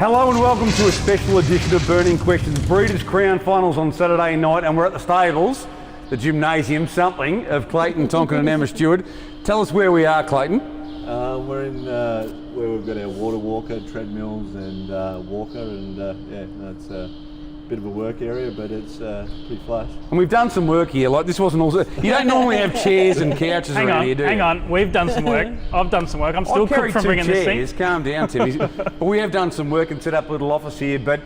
Hello and welcome to a special edition of Burning Questions. Breeders' Crown Finals on Saturday night, and we're at the stables, the gymnasium, something, of Clayton, Tonkin and Emma Stewart. Tell us where we are, Clayton. We're in where we've got our water walker, treadmills and walker, and it's a bit of a work area, but it's pretty flash. And we've done some work here, like this wasn't also, you don't normally have chairs and couches around here, do you? Hang on, we've done some work. I've done some work. I'm still cooked from bringing this thing. Calm down, Tim. But we have done some work and set up a little office here, but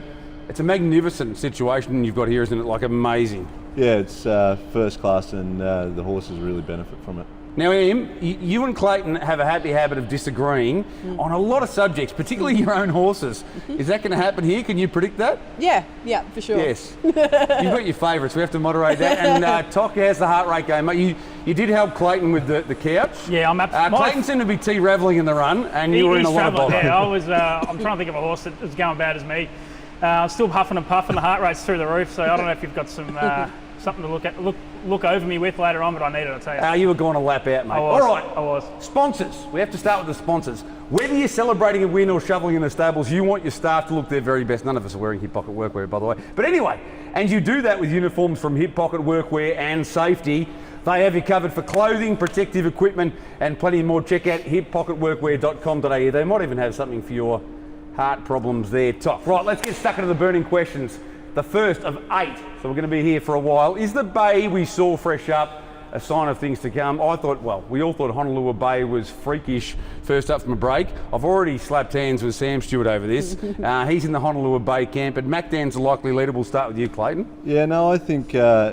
it's a magnificent situation you've got here, isn't it? Like amazing. Yeah, it's first class, and the horses really benefit from it. Now, Em, you and Clayton have a happy habit of disagreeing on a lot of subjects, particularly your own horses. Is that going to happen here? Can you predict that? Yeah, for sure. Yes. You've got your favourites. We have to moderate that. And Touchy has the heart rate game. Mate, you did help Clayton with the couch. Yeah, I'm absolutely. Clayton seemed to be T-ravelling in the run, and you were in a lot of bother. Yeah, I'm trying to think of a horse that was going bad as me. Still huffing and puffing. The heart rate's through the roof. So I don't know if you've got some something to look over me with later on, but I need it, I'll tell you. You were going to lap out, mate. All right. I was. Sponsors. We have to start with the sponsors. Whether you're celebrating a win or shoveling in the stables, you want your staff to look their very best. None of us are wearing hip pocket workwear, by the way. But anyway, and you do that with uniforms from Hip Pocket Workwear and Safety. They have you covered for clothing, protective equipment, and plenty more. Check out hippocketworkwear.com.au. They might even have something for your heart problems there, Top. Right, let's get stuck into the burning questions. The first of 8, so we're going to be here for a while. Is the bay we saw fresh up a sign of things to come? We all thought Honolulu Bay was freakish first up from a break. I've already slapped hands with Sam Stewart over this. He's in the Honolulu Bay camp, and Macdan's a likely leader. We'll start with you, Clayton. Yeah, no, I think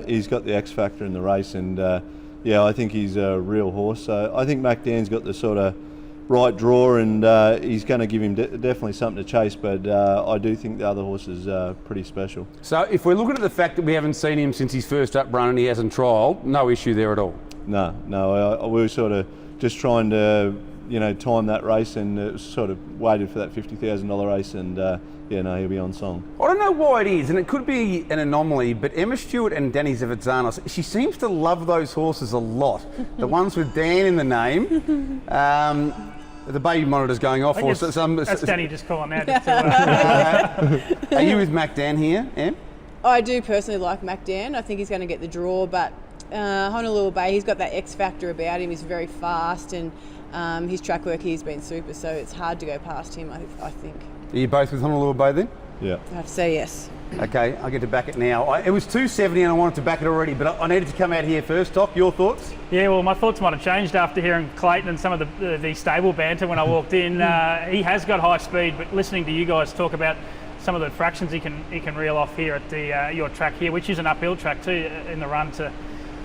he's got the X factor in the race, and I think he's a real horse. So I think Macdan's got the sort of right draw, and he's going to give him definitely something to chase, but I do think the other horse is pretty special. So if we're looking at the fact that we haven't seen him since his first up run and he hasn't trialled, no issue there at all? No, we were sort of just trying to time that race, and sort of waited for that $50,000 race, and he'll be on song. I don't know why it is, and it could be an anomaly, but Emma Stewart and Danny Zavitzanos, she seems to love those horses a lot. The ones with Dan in the name. The baby monitor's going off. That's Danny just calling out. Are you with Macdan here, Em? I do personally like Macdan. I think he's going to get the draw, but Honolulu Bay, he's got that X factor about him. He's very fast, and his track work here's been super, so it's hard to go past him, I think. Are you both with Honolulu Bay then? Yeah. I have to say yes. Okay, I get to back it now. It was 270 and I wanted to back it already, but I needed to come out here first. Toc, your thoughts? Yeah, well, my thoughts might have changed after hearing Clayton and some of the stable banter when I walked in. He has got high speed, but listening to you guys talk about some of the fractions he can reel off here at your track here, which is an uphill track too in the run to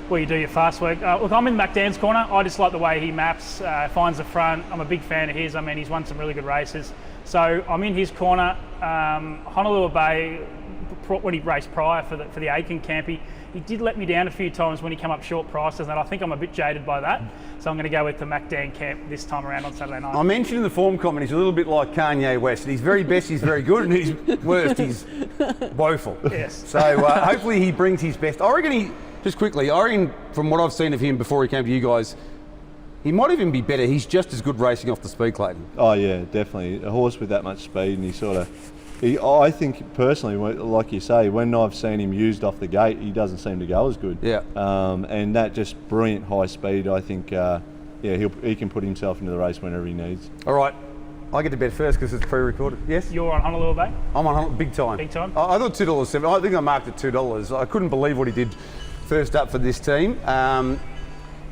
where you do your fast work. Look, I'm in Macdan's corner. I just like the way he maps, finds the front. I'm a big fan of his. I mean, he's won some really good races. So I'm in his corner. Honolulu Bay, when he raced prior for the Aiken camp, he did let me down a few times when he came up short prices, and I think I'm a bit jaded by that. So I'm going to go with the Macdan camp this time around on Saturday night. I mentioned in the form comment he's a little bit like Kanye West. At his very best, he's very good, and at his worst, he's woeful. Yes. So hopefully he brings his best. I reckon from what I've seen of him before he came to you guys, he might even be better. He's just as good racing off the speed, Clayton. Oh yeah, definitely. A horse with that much speed, and I think personally, like you say, when I've seen him used off the gate, he doesn't seem to go as good. Yeah. And that just brilliant high speed, I think, he can put himself into the race whenever he needs. All right. I get to bet first because it's pre-recorded. Yes? You're on Honolulu Bay? I'm on Honolulu, big time. Big time? I thought $2.70. I think I marked it $2. I couldn't believe what he did first up for this team.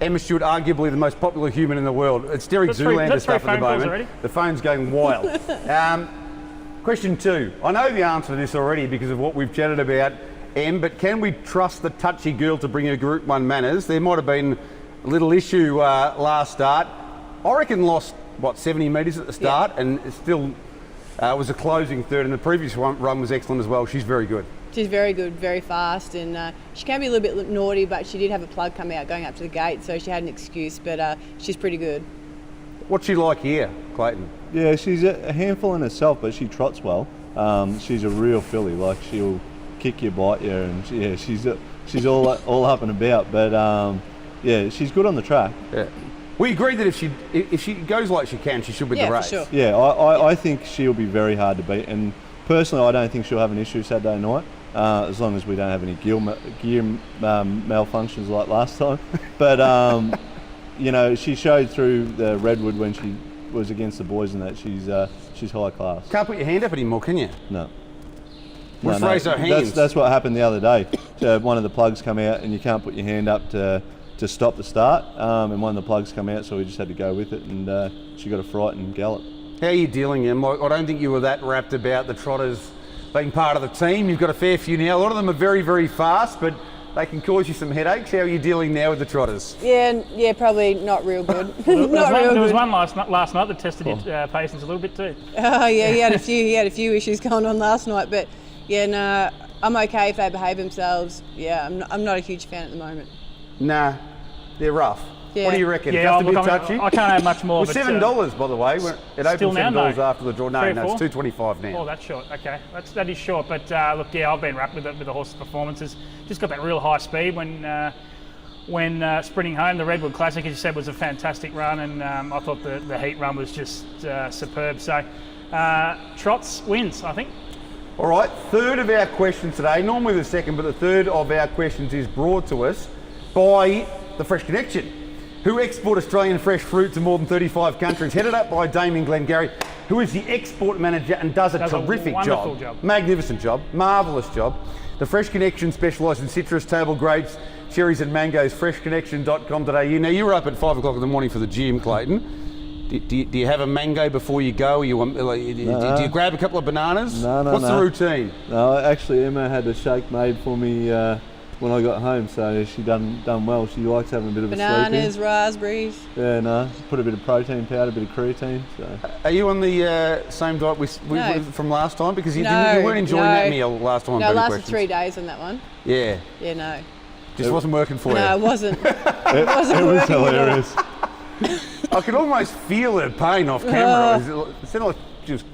Emma Stewart, arguably the most popular human in the world. It's Derek Zoolander stuff at the moment. The phone's going wild. Question 2. I know the answer to this already because of what we've chatted about, Em, but can we trust the Touchy girl to bring her Group 1 manners? There might have been a little issue last start. I reckon lost, 70 metres at the start, and it still was a closing third, and the previous run was excellent as well. She's very good. She's very good, very fast, and she can be a little bit naughty, but she did have a plug come out going up to the gate, so she had an excuse, but she's pretty good. What's she like here, Clayton? Yeah, she's a handful in herself, but she trots well. She's a real filly. Like, she'll kick you, bite you, and she's all up and about. But she's good on the track. Yeah. We agree that if she goes like she can, she should win the race. For sure. Yeah, I think she'll be very hard to beat, and personally, I don't think she'll have an issue Saturday night, as long as we don't have any gear malfunctions like last time. But you know, she showed through the Redwood when she was against the boys, and that she's high class. Can't put your hand up anymore, can you? No. Let's raise our hands. That's what happened the other day. One of the plugs come out, and you can't put your hand up to stop the start, and one of the plugs come out, so we just had to go with it, and she got a frightened gallop. How are you dealing, Em? I don't think you were that wrapped about the trotters being part of the team. You've got a fair few now. A lot of them are very, very fast, but they can cause you some headaches. How are you dealing now with the trotters? Yeah, probably not real good. There was one last night that tested your patience a little bit too. Oh yeah, he had a few issues going on last night, but yeah, no, I'm okay if they behave themselves. Yeah, I'm not a huge fan at the moment. Nah, they're rough. Yeah. What do you reckon? Yeah, Just a bit touchy? I can't have much more. It was $7, by the way. It opened $7 after the draw. No, it's $2.25 now. Oh, that's short. Okay, that is short. But look, yeah, I've been wrapped with the horse's performances. Just got that real high speed when sprinting home. The Redwood Classic, as you said, was a fantastic run, and I thought the heat run was just superb. So Trots wins, I think. All right, third of our questions today, normally the second, but the third of our questions is brought to us by the Fresh Connection, who export Australian fresh fruit to more than 35 countries, headed up by Damien Glengarry, who is the export manager and does a terrific job. Magnificent job, marvellous job. The Fresh Connection specialise in citrus, table grapes, cherries and mangoes, freshconnection.com.au. Now, you were up at 5 o'clock in the morning for the gym, Clayton. Do you have a mango before you go? Do you grab a couple of bananas? No. What's the routine? No, actually, Emma had a shake made for me when I got home, so she done well. She likes having a bit of bananas, a raspberries. Yeah, no. Put a bit of protein powder, a bit of creatine. So. Are you on the same diet from last time? Because you weren't enjoying that meal last time. No, it lasted 3 days on that one. Yeah. Yeah, no. Just wasn't working for you. No, it wasn't. It was hilarious. I could almost feel her pain off camera. It sounded like just.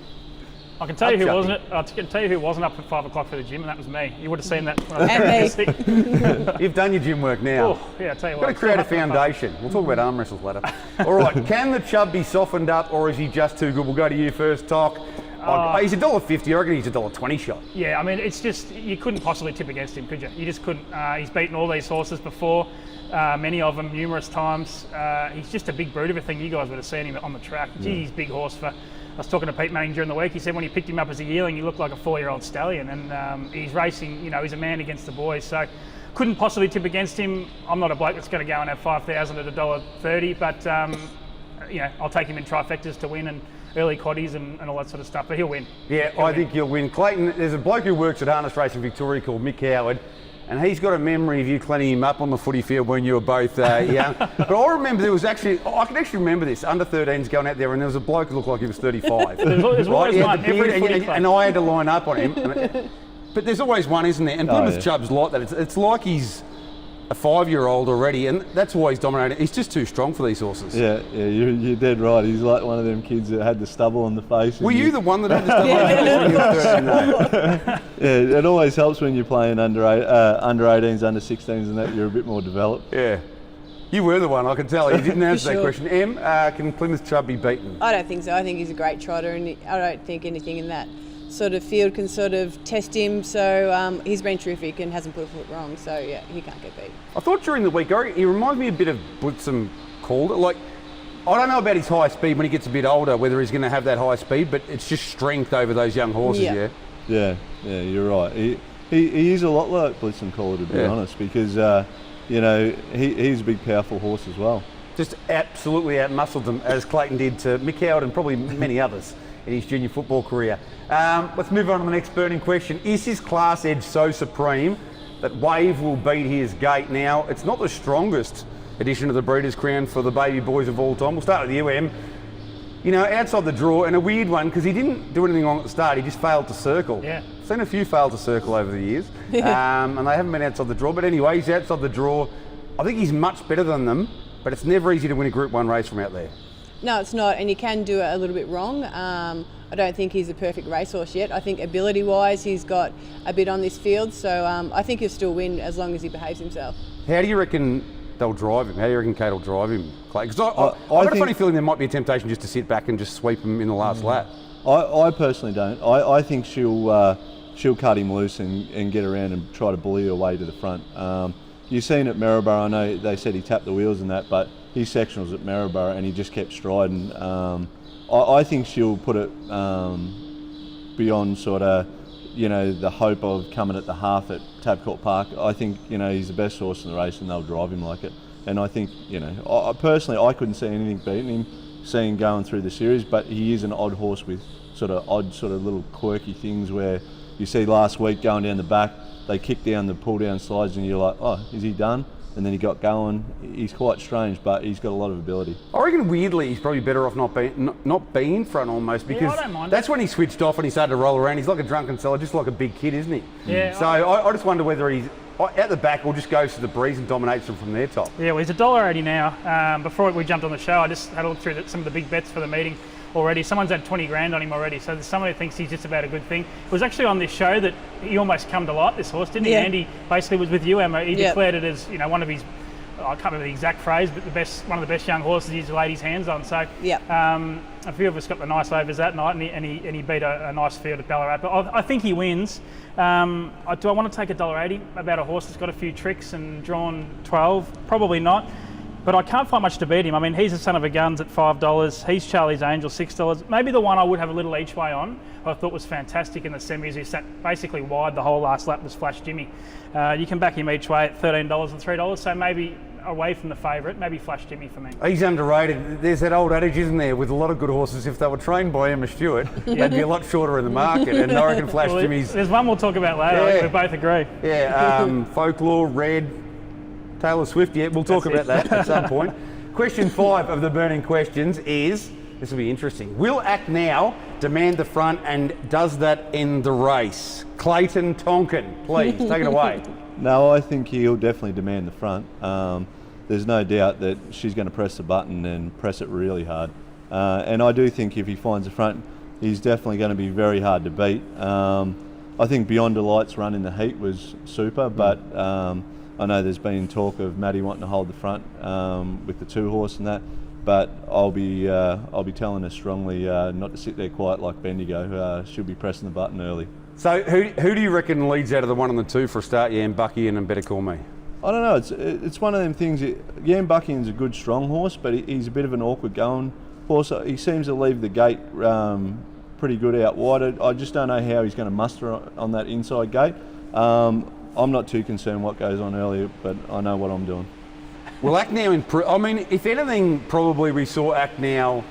I can tell you who wasn't. I can tell you who wasn't up at 5 o'clock for the gym, and that was me. You would have seen that. When I was You've done your gym work now. Oh, yeah, I tell you what. Got to create a foundation. We'll talk about arm wrestles later. All right, can the Chubb be softened up, or is he just too good? We'll go to you first, Tok. He's $1.50. I reckon he's $1.20 shot. Yeah, I mean, it's just you couldn't possibly tip against him, could you? You just couldn't. He's beaten all these horses before, many of them numerous times. He's just a big brute of a thing. You guys would have seen him on the track. Gee, he's big horse for. I was talking to Pete Manning during the week. He said when he picked him up as a yearling, he looked like a 4-year-old stallion, and he's racing. You know, he's a man against the boys, so couldn't possibly tip against him. I'm not a bloke that's going to go and have 5,000 at $1.30, but you know, I'll take him in trifectas to win and early quaddies and all that sort of stuff. But he'll win. Yeah, I think he'll win. Clayton, there's a bloke who works at Harness Racing Victoria called Mick Howard. And he's got a memory of you cleaning him up on the footy field when you were both young. But I remember I can actually remember this, under 13s going out there, and there was a bloke who looked like he was 35. There's always one. And I had to line up on him. But there's always one, isn't there? And Plymouth Chubb's like that. It's like he's a 5-year-old already, and that's why he's dominating. He's just too strong for these horses. Yeah, you're dead right. He's like one of them kids that had the stubble on the face. Were you the one that had the stubble on the face? Yeah, it always helps when you're playing under 18s, under 16s, and that you're a bit more developed. Yeah. You were the one, I can tell. You didn't answer that question. Em, can Plymouth Chubb be beaten? I don't think so. I think he's a great trotter, and I don't think anything in that sort of field can sort of test him. So he's been terrific and hasn't put a foot wrong. So yeah, he can't get beat. I thought during the week, he reminds me a bit of Blitzham Calder. Like, I don't know about his high speed when he gets a bit older, whether he's going to have that high speed, but it's just strength over those young horses. Yeah, you're right. He is a lot like Blitzham Calder, to be honest, because you know, he's a big, powerful horse as well. Just absolutely outmuscled them, as Clayton did to Mick Howard and probably many others in his junior football career. Let's move on to the next burning question. Is his class edge so supreme that Wave will beat his gate? Now, it's not the strongest edition of the Breeders' Crown for the baby boys of all time. We'll start with you, Em. You know, outside the draw, and a weird one, because he didn't do anything wrong at the start, he just failed to circle. Yeah. I've seen a few fail to circle over the years, and they haven't been outside the draw. But anyway, he's outside the draw. I think he's much better than them, but it's never easy to win a Group 1 race from out there. No, it's not, and you can do it a little bit wrong. I don't think he's a perfect racehorse yet. I think ability-wise, he's got a bit on this field, so I think he'll still win as long as he behaves himself. How do you reckon they'll drive him? How do you reckon Kate will drive him, Clay? Because I've got a funny feeling there might be a temptation just to sit back and just sweep him in the last lap. I personally don't. I think she'll cut him loose and get around and try to bully her way to the front. You've seen at Maryborough, I know they said he tapped the wheels and that, but his sectionals at Maryborough and he just kept striding. I think she'll put it beyond sort of, the hope of coming at the half at Tabcourt Park. I think, he's the best horse in the race and they'll drive him like it. And I think, I couldn't see anything beating him, seeing going through the series, but he is an odd horse with odd little quirky things where you see last week going down the back, they kick down the pull down slides and you're like, oh, is he done? And then he got going. He's quite strange, but he's got a lot of ability. I reckon weirdly he's probably better off not being in front almost, because I don't mind that's when he switched off and he started to roll around. He's like a drunken seller, just like a big kid, isn't he? Yeah. So I just wonder whether he's at the back or just goes to the breeze and dominates them from their top. Yeah, well, he's $1.80 now. Before we jumped on the show, I just had a look through some of the big bets for the meeting already. Someone's had 20 grand on him already, so there's someone who thinks he's just about a good thing. It was actually on this show that he almost come to light, this horse, didn't he? Yeah. Andy basically was with you, Emma. He declared it as one of his, I can't remember the exact phrase, but one of the best young horses he's laid his hands on. So a few of us got the nice overs that night, and he beat a nice field at Ballarat. But I think he wins. Do I want to take $1.80 about a horse that's got a few tricks and drawn 12? Probably not. But I can't find much to beat him. I mean, he's a Son of a Guns at $5. He's Charlie's Angel, $6. Maybe the one I would have a little each way on, I thought was fantastic in the semis. He sat basically wide the whole last lap, was Flash Jimmy. You can back him each way at $13 and $3. So maybe away from the favourite, maybe Flash Jimmy for me. He's underrated. There's that old adage, isn't there, with a lot of good horses, if they were trained by Emma Stewart, they'd be a lot shorter in the market. And I reckon Flash Jimmy's... There's one we'll talk about later. Yeah. We both agree. Yeah, Folklore, Red, Taylor Swift, we'll talk about that at some point. Question 5 of the burning questions is, this will be interesting, will Act Now demand the front and does that end the race? Clayton, Tonkin, please, take it away. No, I think he'll definitely demand the front. There's no doubt that she's going to press the button and press it really hard. And I do think if he finds the front, he's definitely going to be very hard to beat. I think Beyond Delight's run in the heat was super, but I know there's been talk of Maddie wanting to hold the front with the 2-horse and that, but I'll be telling her strongly not to sit there quiet like Bendigo. She'll be pressing the button early. So who do you reckon leads out of the 1 and the 2 for a start? Yam Buckingham and Better Call Me. I don't know. It's one of them things. Yam Buckingham's a good strong horse, but he's a bit of an awkward going horse. He seems to leave the gate pretty good out wide. I just don't know how he's going to muster on that inside gate. I'm not too concerned what goes on earlier, but I know what I'm doing. Well, Act Now I mean, if anything, probably we saw Act Now.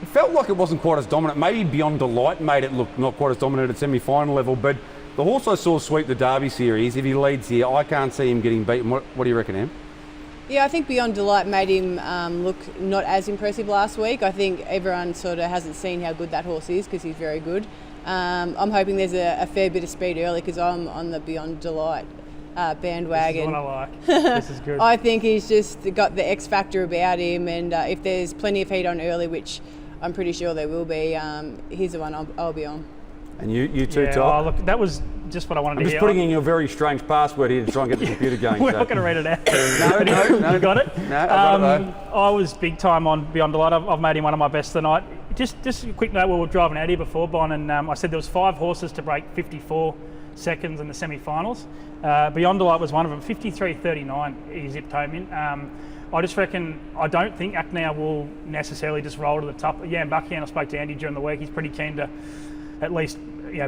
It felt like it wasn't quite as dominant. Maybe Beyond Delight made it look not quite as dominant at semi-final level, but the horse I saw sweep the Derby series, if he leads here, I can't see him getting beaten. What do you reckon, Em? Yeah, I think Beyond Delight made him look not as impressive last week. I think everyone sort of hasn't seen how good that horse is because he's very good. I'm hoping there's a fair bit of speed early because I'm on the Beyond Delight bandwagon. This is what I like. This is good. I think he's just got the X factor about him, and if there's plenty of heat on early, which I'm pretty sure there will be, he's the one I'll be on. And you too, yeah, Tom? look, that was just what I wanted I'm to just hear. putting in your very strange password here to try and get the computer going. We're not going to read it out. No. You got it? No, I got it. I was big time on Beyond Delight. I've made him one of my best tonight. Just a quick note, we were driving out here before, Bon, and I said there was 5 horses to break 54 seconds in the semi-finals. Beyond Delight was one of them, 53.39 he zipped home in. I just reckon, I don't think Act Now will necessarily just roll to the top. Yam Buckingham, I spoke to Andy during the week, he's pretty keen to at least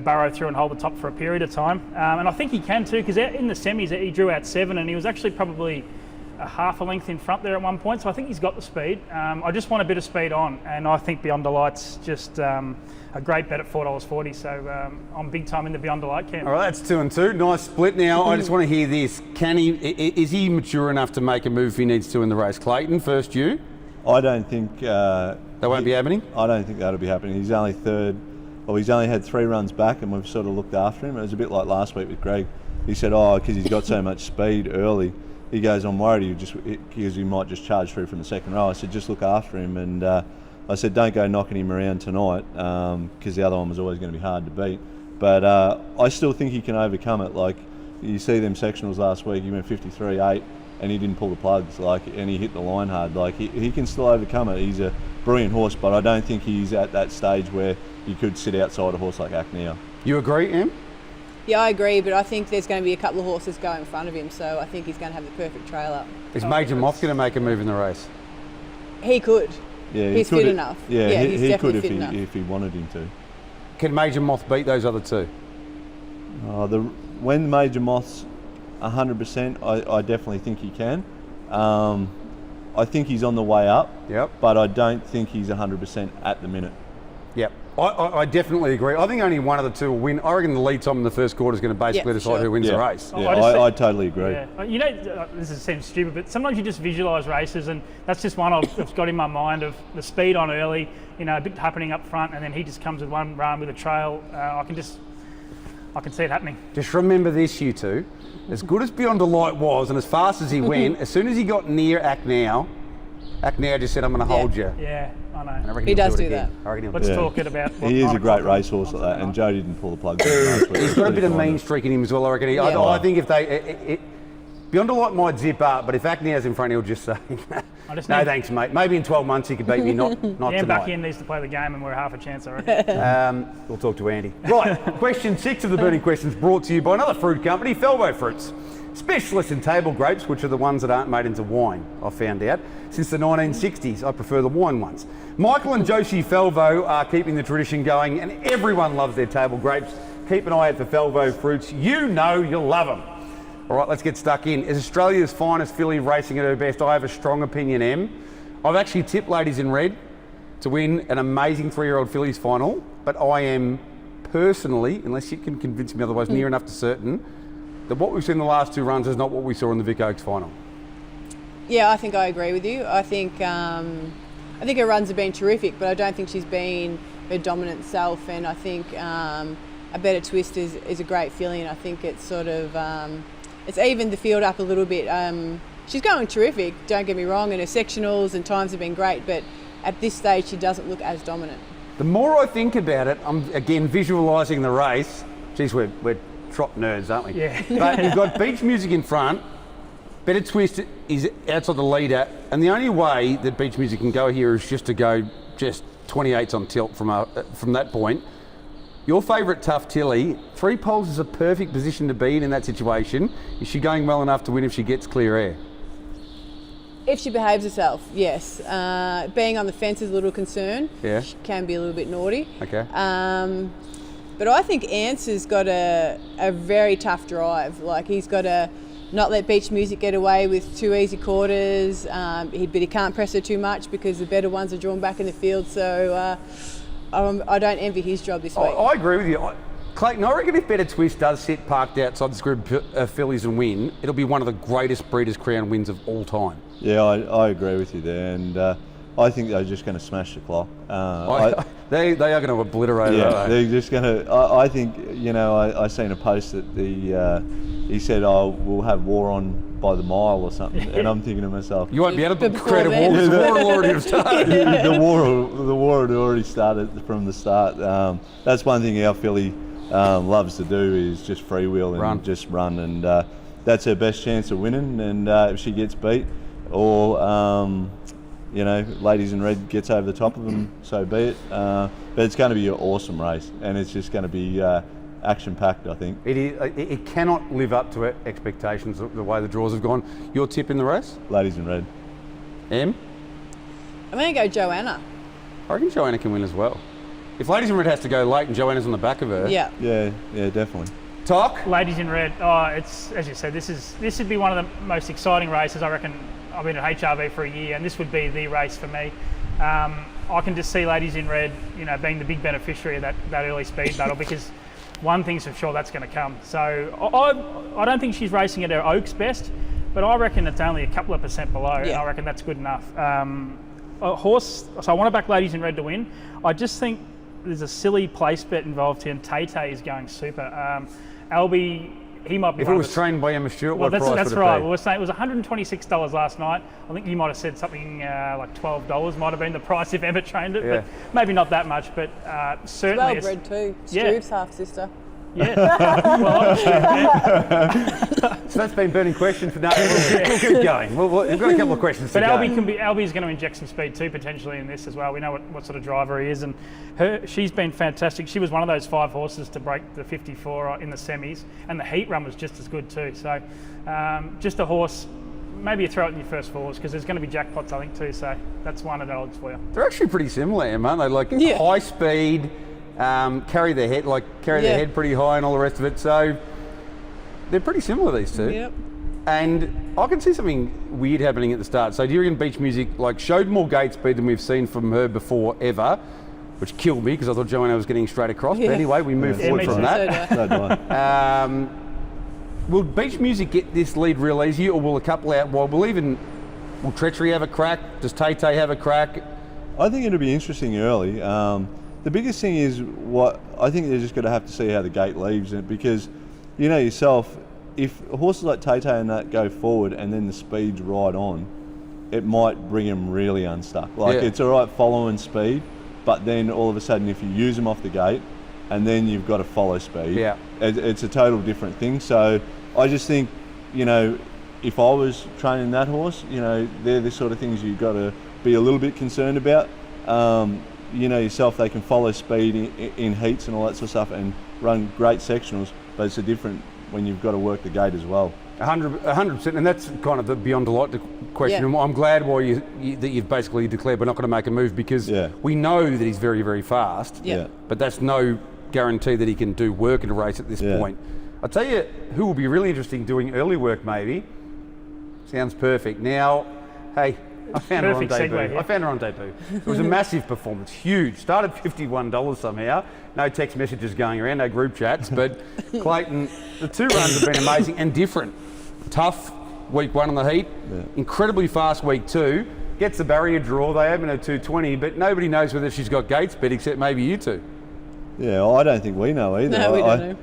burrow through and hold the top for a period of time. And I think he can too, because in the semis he drew out 7 and he was actually probably a half a length in front there at one point, so I think he's got the speed. I just want a bit of speed on, and I think Beyond Delight's just a great bet at $4.40, so I'm big time in the Beyond Delight camp. All right, that's 2 and 2. Nice split. Now, I just want to hear this. Is he mature enough to make a move if he needs to in the race? Clayton, first you? I don't think... that won't be happening? I don't think that'll be happening. He's only third. Well, he's only had 3 runs back, and we've sort of looked after him. It was a bit like last week with Greg. He said, because he's got so much speed early, he goes, I'm worried because he might just charge through from the second row. I said, just look after him. And I said, don't go knocking him around tonight because the other one was always going to be hard to beat. But I still think he can overcome it. Like, you see them sectionals last week, he went 53.8 and he didn't pull the plugs, and he hit the line hard. He can still overcome it. He's a brilliant horse, but I don't think he's at that stage where you could sit outside a horse like Act now. You agree, Em? Yeah, I agree, but I think there's going to be a couple of horses going in front of him, so I think he's going to have the perfect trail up. Is Major Moth going to make a move in the race? He could. Yeah, he's fit enough. Yeah, he's he could definitely fit enough. if he wanted him to. Can Major Moth beat those other two? When Major Moth's 100%, I definitely think he can. I think he's on the way up. Yep. But I don't think he's 100% at the minute. Yep. I definitely agree. I think only one of the two will win. I reckon the lead time in the first quarter is going to basically decide who wins the race. Yeah, I totally agree. Yeah. You know, seems stupid, but sometimes you just visualise races, and that's just one I've got in my mind of the speed on early, you know, a bit happening up front, and then he just comes with one run with a trail. I can see it happening. Just remember this, you two. As good as Beyond Delight was, and as fast as he went, as soon as he got near Act Now just said, I'm going to hold you. Yeah, I know. He does do that. Let's talk it about. He is a great racehorse like that, and Joe didn't pull the plug. He's got a bit of mean streak in him as well, I reckon. I think if Beyond Delight might zip up, but if Act Now's in front, he'll just say, no thanks, mate. Maybe in 12 months he could beat me, not tonight. Back in needs to play the game, and we're half a chance, I reckon. We'll talk to Andy. Right, question 6 of the Burning Questions brought to you by another fruit company, Felvo Fruits. Specialists in table grapes, which are the ones that aren't made into wine, I've found out. Since the 1960s, I prefer the wine ones. Michael and Josie Felvo are keeping the tradition going, and everyone loves their table grapes. Keep an eye out for Felvo Fruits. You know you'll love them. All right, let's get stuck in. As Australia's finest filly racing at her best, I have a strong opinion, Em. I've actually tipped Ladies in Red to win an amazing 3-year-old fillies final, but I am personally, unless you can convince me otherwise, near enough to certain that what we've seen in the last 2 runs is not what we saw in the Vic Oaks final. Yeah, I think I agree with you. I think her runs have been terrific, but I don't think she's been her dominant self, and I think a better twist is a great feeling. I think it's sort of it's evened the field up a little bit. She's going terrific, don't get me wrong, and her sectionals and times have been great, but at this stage she doesn't look as dominant. The more I think about it, I'm again visualising the race. Geez, we're trot nerds, aren't we? Yeah. But you've got Beach Music in front, Better Twist is outside the leader, and the only way that Beach Music can go here is just to go just 28s on tilt from that point. Your favourite Tough Tilly, 3 poles is a perfect position to be in that situation. Is she going well enough to win if she gets clear air? If she behaves herself, yes. Being on the fence is a little concern. Yeah. She can be a little bit naughty. Okay. But I think Answer's got a very tough drive. Like, he's got to not let Beach Music get away with 2 easy quarters, but he can't press her too much because the better ones are drawn back in the field. So I don't envy his job this week. I agree with you. Clayton, I reckon if Better Twist does sit parked outside this group of fillies and win, it'll be one of the greatest Breeders' Crown wins of all time. Yeah, I agree with you there, and I think they're just going to smash the clock. They are going to obliterate it. Yeah, they're just going to. I think, I seen a post that he said, we'll have war on by the mile or something, and I'm thinking to myself, you won't be able to create a war because the war will already have started. the war had already started from the start. That's one thing our filly loves to do is just freewheel and just run, and that's her best chance of winning. And if she gets beat, or Ladies in Red gets over the top of them, so be it. But it's going to be an awesome race, and it's just going to be action-packed, I think. It cannot live up to expectations the way the draws have gone. Your tip in the race? Ladies in Red. Em? I'm going to go Joanna. I reckon Joanna can win as well. If Ladies in Red has to go late and Joanna's on the back of her. Yeah, definitely. Talk? Ladies in Red. It's, as you said, this would be one of the most exciting races. I reckon. I've been at HRV for a year, and this would be the race for me. I can just see Ladies in Red, being the big beneficiary of that early speed battle, because one thing's for sure, that's going to come. So I don't think she's racing at her Oaks best, but I reckon it's only a couple of % below, and I reckon that's good enough. A horse, so I want to back Ladies in Red to win. I just think there's a silly place bet involved here, and Tay is going super. Albie, he might be. If it was trained by Emma Stewart, well, what price that's would it right. be? We were saying it was $126 last night. I think you might have said something like $12 might have been the price if Emma trained it, but maybe not that much. But certainly, well bred too. Stu's half sister. Yeah. Well, So that's been burning questions for now. We'll keep going. We've got a couple of questions. but to go. Albie's going to inject some speed too potentially in this as well. We know what sort of driver he is, and she's been fantastic. She was one of those 5 horses to break the 54 in the semis, and the heat run was just as good too. So just a horse. Maybe you throw it in your first 4s because there's going to be jackpots, I think, too. So that's one of the odds for you. They're actually pretty similar, aren't they? Like high speed, carry their head, their head pretty high, and all the rest of it. So they're pretty similar, these two. Yep. And I can see something weird happening at the start. So do you reckon Beach Music showed more gate speed than we've seen from her before ever, which killed me because I thought Joanna was getting straight across. Yeah. But anyway, we move forward from that. So do I. Will Beach Music get this lead real easy, or will a couple out wide? Will Treachery have a crack? Does Tay Tay have a crack? I think it'll be interesting early. The biggest thing is what I think they're just going to have to see how the gate leaves it, because you know yourself, if horses like Tay Tay and that go forward and then the speed's right on, it might bring them really unstuck. It's all right following speed, but then all of a sudden if you use them off the gate and then you've got to follow speed, it's a total different thing. So I just think, if I was training that horse, they're the sort of things you've got to be a little bit concerned about. Yourself, they can follow speed in heats and all that sort of stuff and run great sectionals, but it's a different when you've got to work the gate as well. 100%, and that's kind of the beyond delight question. Yeah. And I'm glad that you've basically declared we're not going to make a move, because we know that he's very, very fast, but that's no guarantee that he can do work in a race at this point. I'll tell you who will be really interesting doing early work maybe. Sounds perfect. Now, hey, I found her on debut. It was a massive performance, huge. Started $51 somehow. No text messages going around, no group chats, but Clayton, the 2 runs have been amazing and different. Tough week 1 on the heat, incredibly fast week 2, gets the barrier draw, they open at 220, but nobody knows whether she's got gate speed except maybe you two. Yeah, I don't think we know either. No, we don't know.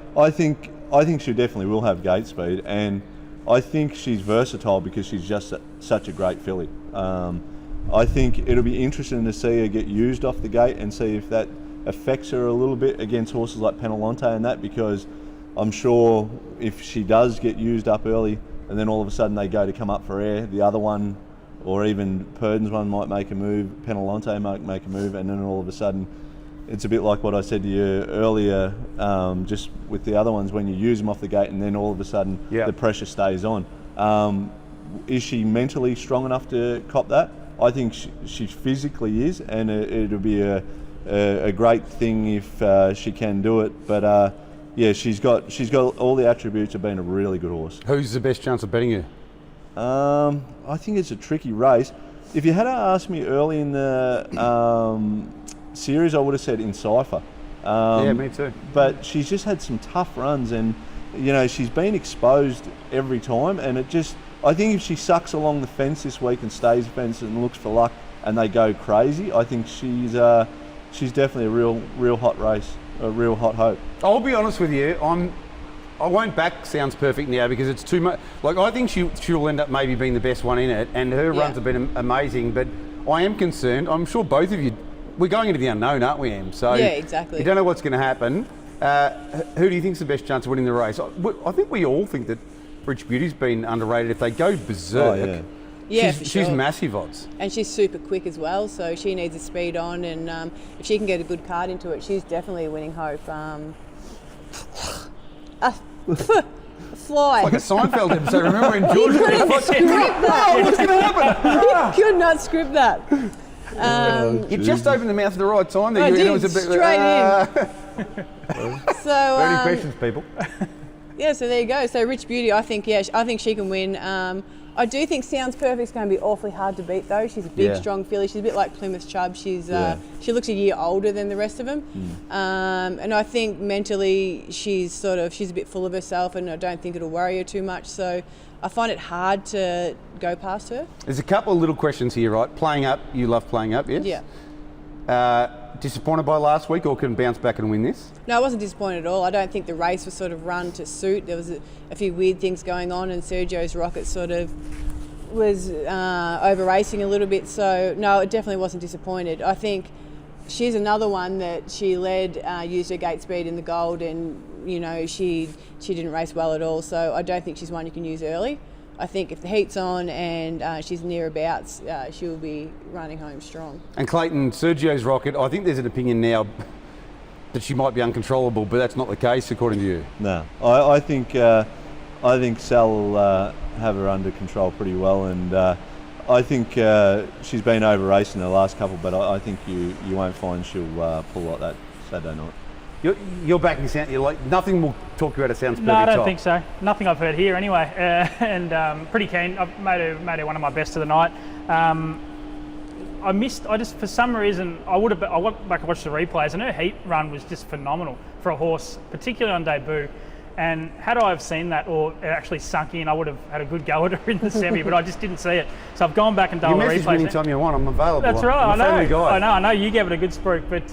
I think she definitely will have gate speed, and I think she's versatile because she's just such a great filly. I think it'll be interesting to see her get used off the gate and see if that affects her a little bit against horses like Penelonte and that, because I'm sure if she does get used up early and then all of a sudden they go to come up for air, the other one or even Purden's one might make a move, Penelonte might make a move, and then all of a sudden it's a bit like what I said to you earlier, just with the other ones, when you use them off the gate and then all of a sudden the pressure stays on. Is she mentally strong enough to cop that? I think she physically is, and it'll be a great thing if she can do it. But she's got all the attributes of being a really good horse. Who's the best chance of betting her? I think it's a tricky race. If you had asked me early in the series, I would have said Encipher. Yeah, me too. But she's just had some tough runs, and she's been exposed every time, and I think if she sucks along the fence this week and stays fence and looks for luck and they go crazy, I think she's definitely a real hot race, a real hot hope. I'll be honest with you, I won't back Sounds Perfect now because it's too much. I think she'll end up maybe being the best one in it, and her runs have been amazing, but I am concerned. I'm sure both of you, we're going into the unknown, aren't we, Em? So yeah, exactly. You don't know what's going to happen. Who do you think's the best chance of winning the race? I think we all think that Rich Beauty's been underrated. If they go berserk, she's massive odds. And she's super quick as well, so she needs a speed on, and if she can get a good card into it, she's definitely a winning hope. Fly. It's like a Seinfeld episode. Remember when George couldn't script that. What's going to happen? He could not script that. You just opened the mouth at the right time. There. I did, it was a bit, straight in. So, any questions, people? Yeah, so there you go. So Rich Beauty, I think she can win. I do think Sounds Perfect's going to be awfully hard to beat though. She's a big, strong filly. She's a bit like Plymouth Chubb. She looks a year older than the rest of them, and I think mentally she's a bit full of herself, and I don't think it'll worry her too much. So I find it hard to go past her. There's a couple of little questions here, right? Playing up, you love playing up, yes? Yeah. Disappointed by last week, or can bounce back and win this? No, I wasn't disappointed at all. I don't think the race was sort of run to suit. There was a few weird things going on, and Sergio's Rocket sort of was over racing a little bit. So no, it definitely wasn't disappointed. I think she's another one that she led, used her gate speed in the Gold, and she didn't race well at all. So I don't think she's one you can use early. I think if the heat's on and she's nearabouts, she'll be running home strong. And Clayton, Sergio's rocket, I think there's an opinion now that she might be uncontrollable, but that's not the case according to you. No, I think Sal will have her under control pretty well, and I think she's been over racing the last couple, but I think you won't find she'll pull like that Saturday night. You're backing sound. You're like nothing will talk you out of Sound's perfect. No, I don't top. think so. Nothing I've heard here anyway, and pretty keen. I've made her one of my best of the night. For some reason, I went back and watched the replays, and her heat run was just phenomenal for a horse, particularly on debut. And had I have seen that or it actually sunk in, I would have had a good go at her in the semi, but I just didn't see it. So I've gone back and done the replays. You message me anytime you want. I'm available. That's right. I'm a friendly guy. I know. You gave it a good spruik, but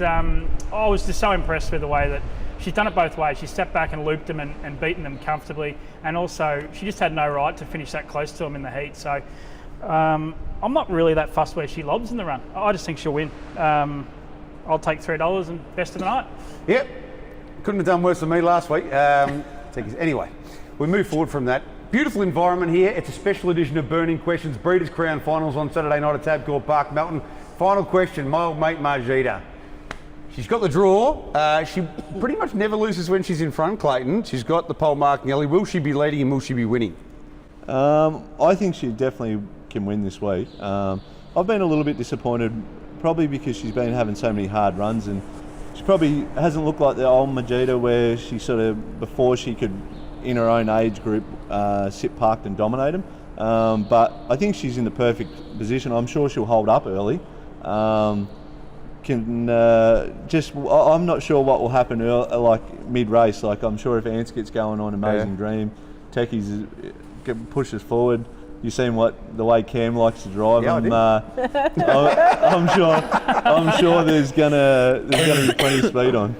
I was just so impressed with the way that she's done it both ways. She stepped back and looped them and beaten them comfortably, and also she just had no right to finish that close to them in the heat. So I'm not really that fussed where she lobs in the run. I just think she'll win. I'll take $3 and best of the night. Yep. Couldn't have done worse than me last week. Anyway, we move forward from that. Beautiful environment here. It's a special edition of Burning Questions. Breeders' Crown Finals on Saturday night at Tabcorp Park, Melton. Final question, my old mate Maajida. She's got the draw. She pretty much never loses when she's in front, Clayton. She's got the pole marking early. Will she be leading and will she be winning? I think she definitely can win this week. I've been a little bit disappointed, probably because she's been having so many hard runs, and she probably hasn't looked like the old Maajida where she sort of, before she could, in her own age group, sit parked and dominate them. But I think she's in the perfect position. I'm sure she'll hold up early. I'm not sure what will happen like mid-race. Like, I'm sure if Ants gets going on Amazing Dream, Techie's pushes forward. You've seen the way Cam likes to drive him. I'm sure there's gonna be plenty of speed on.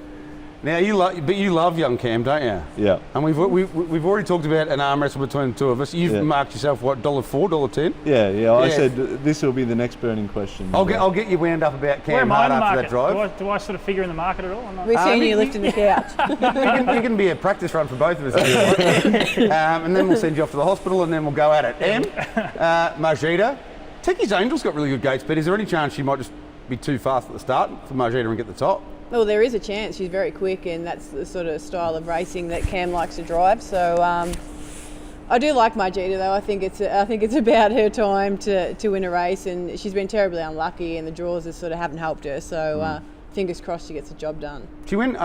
Now you love young Cam, don't you? Yeah. And we've already talked about an arm wrestle between the two of us. You've marked yourself what, $4, $10? Yeah. I said this will be the next burning question. I'll get you wound up about Where Cam am I hard in the after market? that drive. Do I sort of figure in the market at all? We've seen you lifting the couch. You can be a practice run for both of us if you like. And then we'll send you off to the hospital and then we'll go at it. Maajida. Techie's Angel's got really good gate speed. Is there any chance she might just be too fast at the start for Maajida and get the top? Well, there is a chance. She's very quick, and that's the sort of style of racing that Cam likes to drive. So I do like Maajida, though. I think it's about her time to win a race, and she's been terribly unlucky, and the draws sort of haven't helped her. So fingers crossed she gets the job done. She went.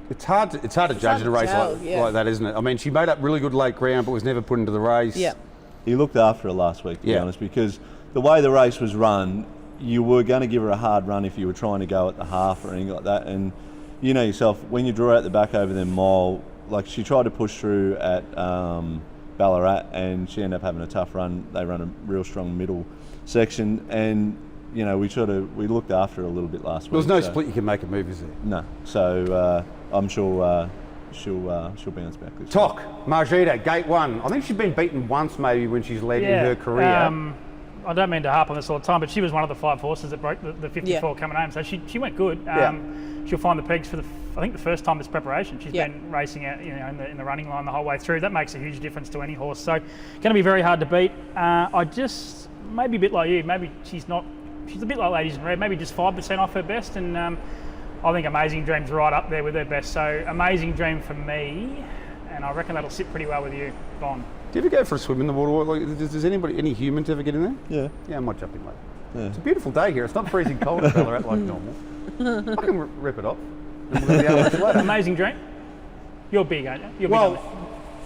It's hard to judge in a race like that, isn't it? I mean, she made up really good late ground, but was never put into the race. Yeah. He looked after her last week, to be honest, because the way the race was run, you were going to give her a hard run if you were trying to go at the half or anything like that. And you know yourself, when you draw out the back over the mile, like she tried to push through at Ballarat and she ended up having a tough run. They run a real strong middle section, and you know we looked after her a little bit last week. There was no split you can make a move, is there? No. So I'm sure she'll bounce back this week. Maajida, gate 1. I think she's been beaten once maybe when she's led in her career. I don't mean to harp on this all the time, but she was one of the 5 horses that broke the 54 coming home, so she went good. She'll find the pegs for I think the first time this preparation. She's been racing out, in the running line the whole way through. That makes a huge difference to any horse. So, going to be very hard to beat. I just maybe a bit like you. Maybe she's a bit like Ladies in Red. Maybe just 5% off her best, and I think Amazing Dream's right up there with her best. So Amazing Dream for me, and I reckon that'll sit pretty well with you, Bon. Do you ever go for a swim in the water? Like, does any human ever get in there? Yeah. Yeah, I might jump in later. Yeah. It's a beautiful day here. It's not freezing cold in Ballarat like normal. I can rip it off. And we'll be able to later. Amazing Dream? You're big, aren't you?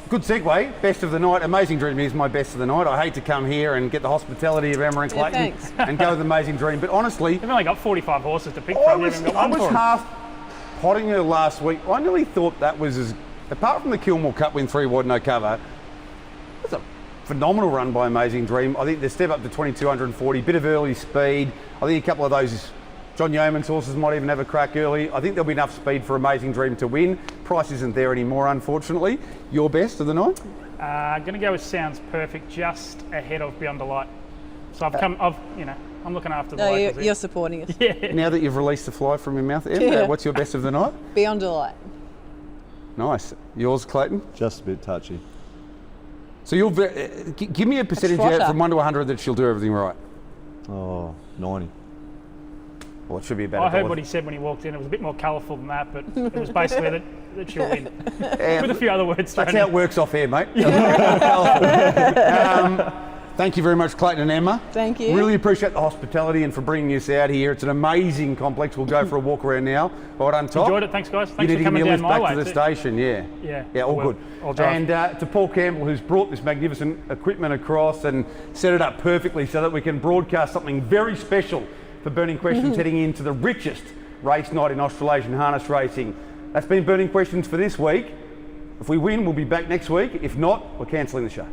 Good segue. Best of the night. Amazing Dream is my best of the night. I hate to come here and get the hospitality of Emma and Clayton and go with Amazing Dream. But honestly... They've only got 45 horses to pick from. I was half potting her last week. I nearly thought that was apart from the Kilmore Cup win 3 wide no cover, it's a phenomenal run by Amazing Dream. I think the step up to 2240, bit of early speed. I think a couple of those John Yeoman's horses might even have a crack early. I think there'll be enough speed for Amazing Dream to win. Price isn't there anymore, unfortunately. Your best of the night? I'm going to go with Sounds Perfect, just ahead of Beyond the Light. So I'm looking after the locals. You're supporting us. Yeah. Now that you've released the fly from your mouth, Em, what's your best of the night? Beyond the Light. Nice. Yours, Clayton? Just a bit touchy. So you'll give me a percentage trotter. out from 1 to 100 that she'll do everything right. Oh, 90. Well, it should be about I a heard dollar. what he said when he walked in. It was a bit more colourful than that, but it was basically that she'll win. Yeah, With a few other words that's thrown how in. it works off air, mate. Thank you very much, Clayton and Emma. Thank you. Really appreciate the hospitality and for bringing us out here. It's an amazing complex. We'll go for a walk around now. Well done, Top. Enjoyed it. Thanks, guys. You Thanks need for to give me coming a down lift my back way. to the too. station, yeah. Yeah, all I will. good. I'll drive. And to Paul Campbell, who's brought this magnificent equipment across and set it up perfectly so that we can broadcast something very special for Burning Questions heading into the richest race night in Australasian harness racing. That's been Burning Questions for this week. If we win, we'll be back next week. If not, we're cancelling the show.